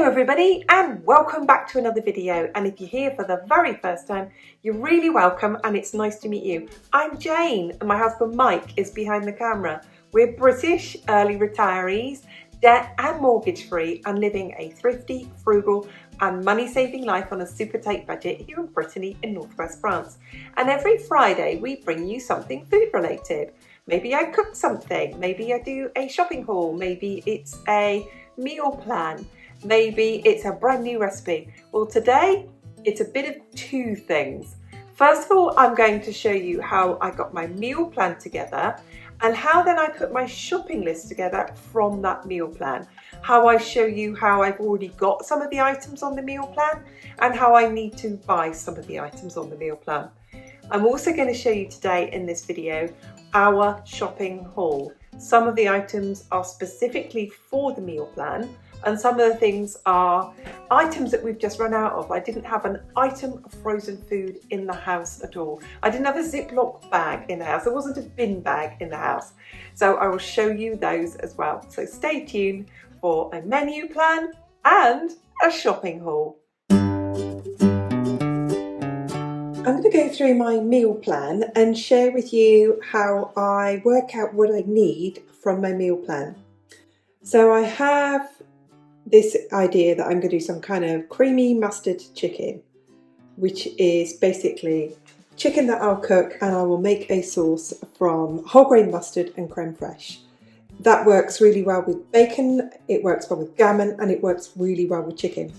everybody, and welcome back to another video. And if you're here for the very first time, you're really welcome and it's nice to meet you. I'm Jane and my husband Mike is behind the camera. We're British early retirees, debt and mortgage free, and living a thrifty, frugal and money-saving life on a super tight budget here in Brittany in northwest France. And every Friday we bring you something food related. Maybe I cook something, maybe I do a shopping haul, maybe it's a meal plan, maybe it's a brand new recipe. Well, today it's a bit of two things. First of all, I'm going to show you how I got my meal plan together and how then I put my shopping list together from that meal plan. How I show you how I've already got some of the items on the meal plan and how I need to buy some of the items on the meal plan. I'm also going to show you today in this video our shopping haul. Some of the items are specifically for the meal plan and some of the things are items that we've just run out of. I didn't have an item of frozen food in the house at all. I didn't have a Ziploc bag in the house. There wasn't a bin bag in the house. So I will show you those as well. So stay tuned for a menu plan and a shopping haul. I'm going to go through my meal plan and share with you how I work out what I need from my meal plan. So I have this idea that I'm going to do some kind of creamy mustard chicken, which is basically chicken that I'll cook and I will make a sauce from whole grain mustard and creme fraiche. That works really well with bacon, it works well with gammon, and it works really well with chicken.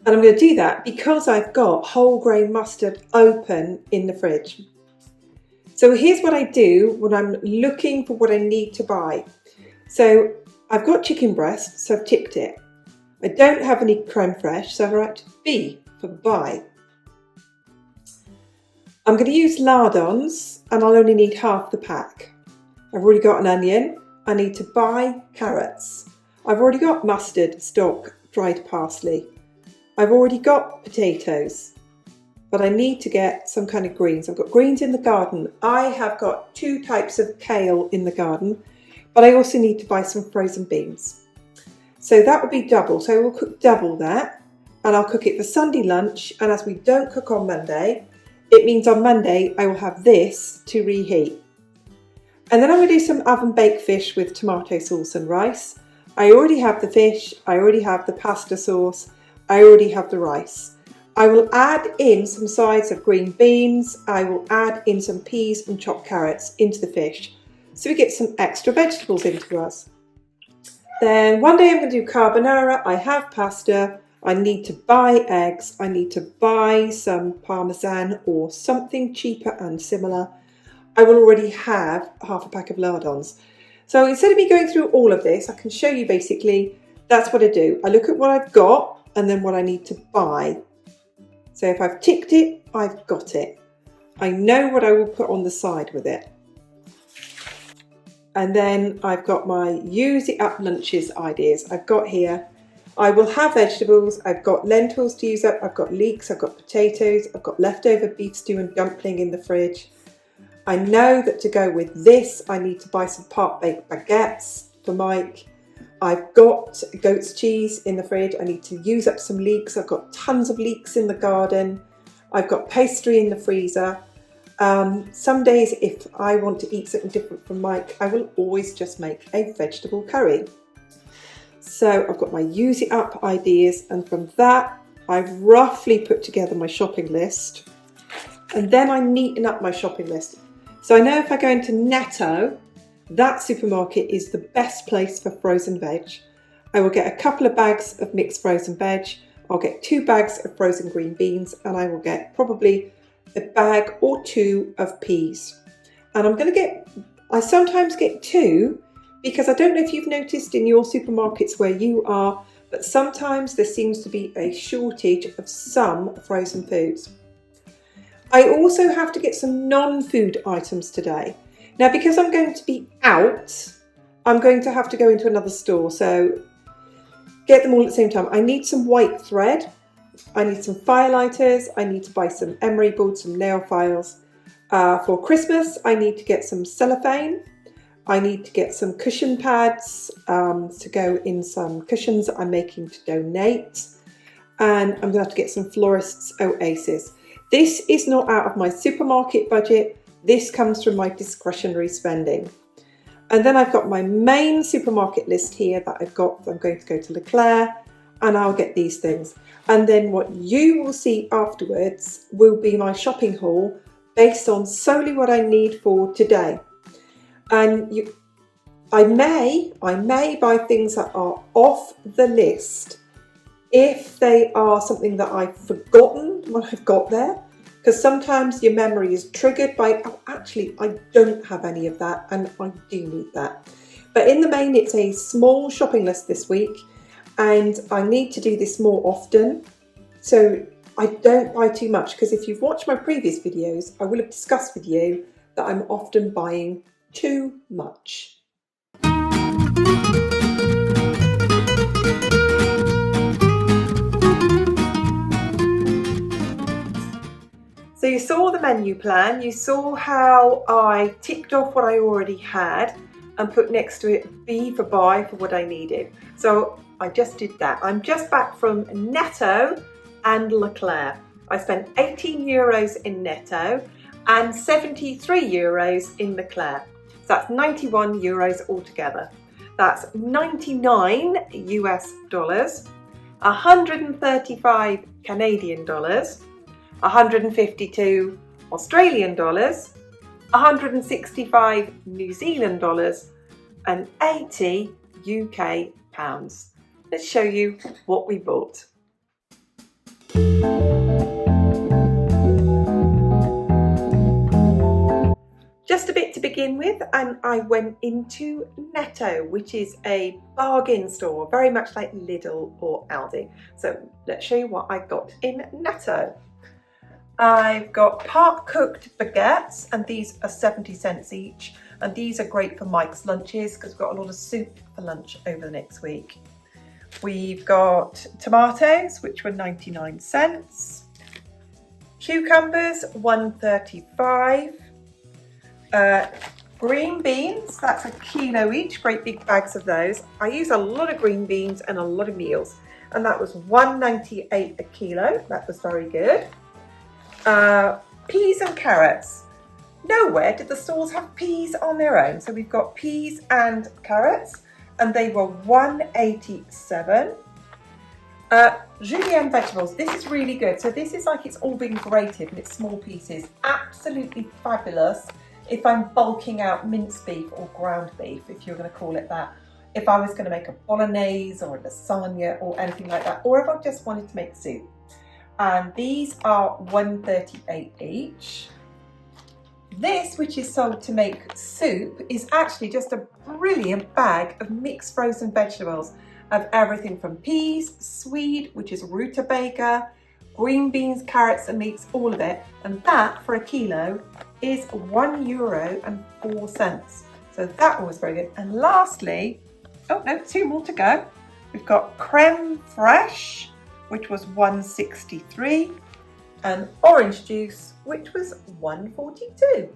And I'm going to do that because I've got whole grain mustard open in the fridge. So here's what I do when I'm looking for what I need to buy. So I've got chicken breast, so I've ticked it. I don't have any creme fraiche, so I've write B for buy. I'm going to use lardons and I'll only need half the pack. I've already got an onion. I need to buy carrots. I've already got mustard, stock, dried parsley. I've already got potatoes, but I need to get some kind of greens. I've got greens in the garden. I have got two types of kale in the garden, but I also need to buy some frozen beans. So that will be double. So we'll cook double that and I'll cook it for Sunday lunch. And as we don't cook on Monday, it means on Monday I will have this to reheat. And then I'm going to do some oven baked fish with tomato sauce and rice. I already have the fish. I already have the pasta sauce. I already have the rice. I will add in some sides of green beans. I will add in some peas and chopped carrots into the fish, so we get some extra vegetables into us. Then one day I'm going to do carbonara. I have pasta. I need to buy eggs. I need to buy some parmesan or something cheaper and similar. I will already have half a pack of lardons. So instead of me going through all of this, I can show you basically that's what I do. I look at what I've got and then what I need to buy. So if I've ticked it, I've got it. I know what I will put on the side with it. And then I've got my use it up lunches ideas. I've got here, I will have vegetables. I've got lentils to use up. I've got leeks. I've got potatoes. I've got leftover beef stew and dumpling in the fridge. I know that to go with this, I need to buy some part-baked baguettes for Mike. I've got goat's cheese in the fridge. I need to use up some leeks. I've got tons of leeks in the garden. I've got pastry in the freezer. Some days if I want to eat something different from Mike, I will always just make a vegetable curry. So I've got my use it up ideas, and from that I've roughly put together my shopping list, and then I neaten up my shopping list. So I know if I go into Netto, that supermarket is the best place for frozen veg. I will get a couple of bags of mixed frozen veg. I'll get 2 bags of frozen green beans, and I will get probably a bag or 2 of peas. And I sometimes get 2 because I don't know if you've noticed in your supermarkets where you are, but sometimes there seems to be a shortage of some frozen foods. I also have to get some non-food items today. Now, because I'm going to be out, I'm going to have to go into another store, so get them all at the same time. I need some white thread, I need some firelighters, I need to buy some emery boards, some nail files. For Christmas, I need to get some cellophane. I need to get some cushion pads to go in some cushions that I'm making to donate. And I'm going to have to get some Florist's Oasis. This is not out of my supermarket budget. This comes from my discretionary spending. And then I've got my main supermarket list here that I'm going to go to Leclerc and I'll get these things. And then what you will see afterwards will be my shopping haul based on solely what I need for today. And I may buy things that are off the list if they are something that I've forgotten when I've got there, because sometimes your memory is triggered by, oh, actually, I don't have any of that and I do need that. But in the main, it's a small shopping list this week and I need to do this more often. So I don't buy too much, because if you've watched my previous videos, I will have discussed with you that I'm often buying too much. So you saw the menu plan, you saw how I ticked off what I already had and put next to it B for buy for what I needed. So I just did that. I'm just back from Netto and Leclerc. I spent 18 euros in Netto and 73 euros in Leclerc. So that's 91 euros altogether. That's 99 US dollars, 135 Canadian dollars, 152 Australian dollars, 165 New Zealand dollars, and 80 UK pounds. Let's show you what we bought. Just a bit to begin with, and I went into Netto, which is a bargain store, very much like Lidl or Aldi. So let's show you what I got in Netto. I've got part-cooked baguettes, and these are 70 cents each. And these are great for Mike's lunches because we've got a lot of soup for lunch over the next week. We've got tomatoes, which were 99 cents. Cucumbers, 1.35. Green beans, that's a kilo each, great big bags of those. I use a lot of green beans and a lot of meals, and that was 1.98 a kilo. That was very good. Peas and carrots. Nowhere did the stores have peas on their own, so we've got peas and carrots, and they were 1.87. Julienne vegetables, this is really good. So this is like it's all been grated and it's small pieces. Absolutely fabulous if I'm bulking out minced beef or ground beef, if you're going to call it that. If I was going to make a bolognese or a lasagna or anything like that, or if I just wanted to make soup. And these are 1.38 each. This, which is sold to make soup, is actually just a brilliant bag of mixed frozen vegetables of everything from peas, swede, which is rutabaga, green beans, carrots and leeks, all of it. And that for a kilo is €1.04. So that was very good. And lastly, oh no, two more to go. We've got creme fraiche, which was 1.63, and orange juice, which was 1.42.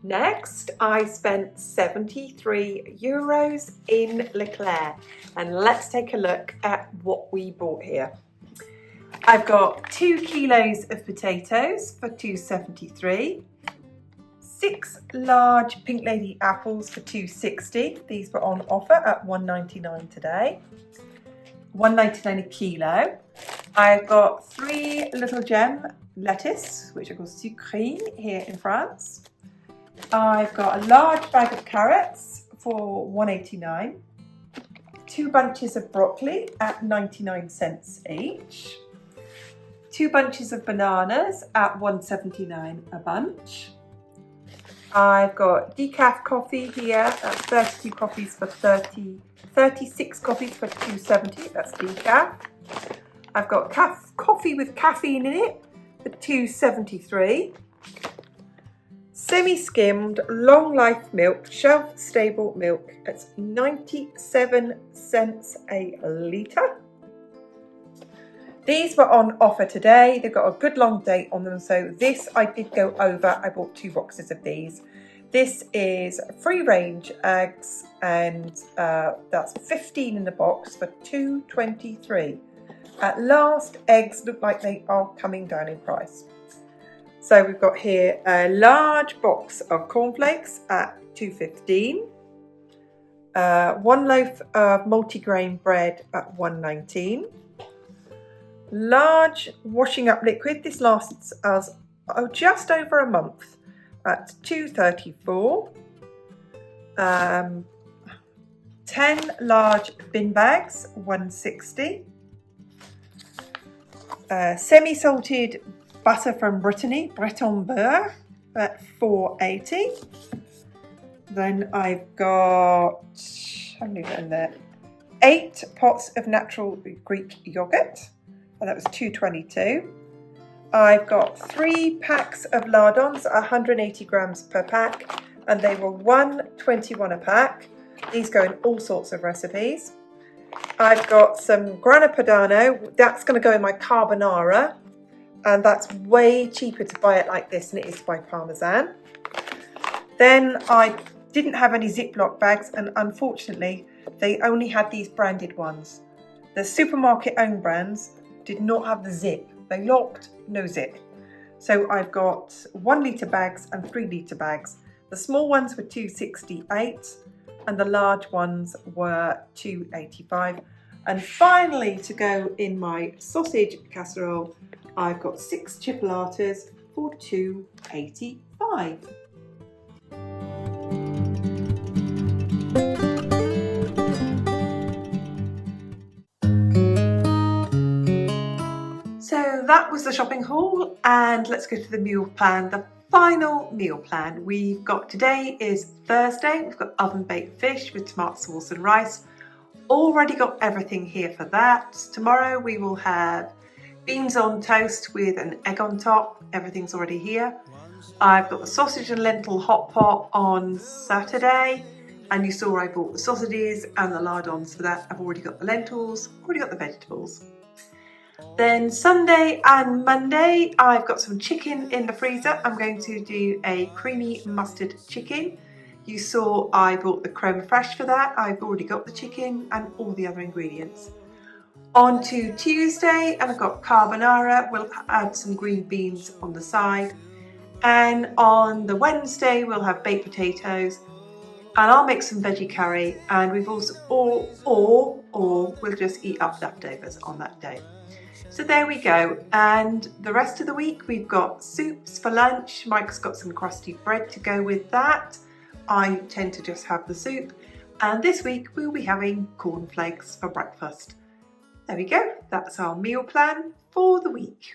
Next, I spent 73 euros in Leclerc, and let's take a look at what we bought here. I've got 2 kilos of potatoes for 2.73, 6 large Pink Lady apples for 2.60. These were on offer at 1.99 today, 1.99 a kilo. I've got 3 little gem lettuce, which are called sucrine here in France. I've got a large bag of carrots for 1.89, 2 bunches of broccoli at 99 cents each, 2 bunches of bananas at 1.79 a bunch. I've got decaf coffee here, that's 32 coffees for 36 coffees for 2.70, that's decaf. I've got coffee with caffeine in it for 2.73. semi-skimmed, long life milk, shelf stable milk. It's 97 cents a litre. These were on offer today. They've got a good long date on them, so this I did go over. I bought 2 boxes of these. This is free range eggs, and that's 15 in the box for $2.23. At last, eggs look like they are coming down in price. So we've got here a large box of cornflakes at $2.15. 1 loaf of multigrain bread at $1.19. Large washing up liquid. This lasts us just over a month at $2.34. 10 large bin bags, $1.60. Semi-salted butter from Brittany, Breton beurre, at $4.80. Then I've got, how many in there? 8 pots of natural Greek yogurt, and that was $2.22. I've got 3 packs of lardons, 180 grams per pack, and they were $1.21 a pack. These go in all sorts of recipes. I've got some grana padano. That's going to go in my carbonara, and that's way cheaper to buy it like this than it is to buy parmesan. Then I didn't have any Ziploc bags, and unfortunately they only had these branded ones. The supermarket owned brands did not have the zip. They locked, no zip. So I've got 1 litre bags and 3 litre bags. The small ones were $2.68 and the large ones were $2.85. And finally, to go in my sausage casserole, I've got 6 chipolatas for $2.85. So that was the shopping haul, and let's go to the meal plan, the final meal plan. We've got, today is Thursday, we've got oven baked fish with tomato sauce and rice. Already got everything here for that. Tomorrow we will have beans on toast with an egg on top. Everything's already here. I've got the sausage and lentil hot pot on Saturday, and you saw I bought the sausages and the lardons for that. I've already got the lentils, already got the vegetables. Then Sunday and Monday, I've got some chicken in the freezer. I'm going to do a creamy mustard chicken. You saw I bought the creme fraiche for that. I've already got the chicken and all the other ingredients. On to Tuesday, and I've got carbonara. We'll add some green beans on the side. And on the Wednesday, we'll have baked potatoes. And I'll make some veggie curry. And we've also, or we'll just eat up leftovers on that day. So there we go, and the rest of the week we've got soups for lunch. Mike's got some crusty bread to go with that. I tend to just have the soup, and this week we'll be having cornflakes for breakfast. There we go, that's our meal plan for the week.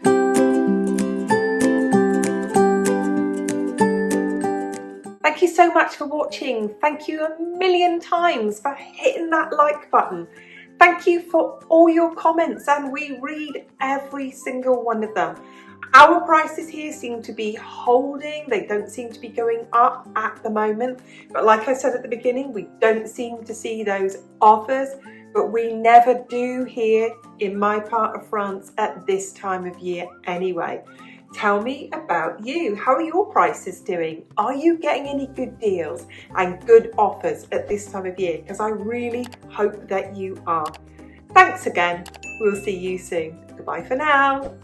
Thank you so much for watching. Thank you a million times for hitting that like button. Thank you for all your comments, and we read every single one of them. Our prices here seem to be holding. They don't seem to be going up at the moment. But like I said at the beginning, we don't seem to see those offers, but we never do here in my part of France at this time of year anyway. Tell me about you. How are your prices doing? Are you getting any good deals and good offers at this time of year? Because I really hope that you are. Thanks again. We'll see you soon. Goodbye for now.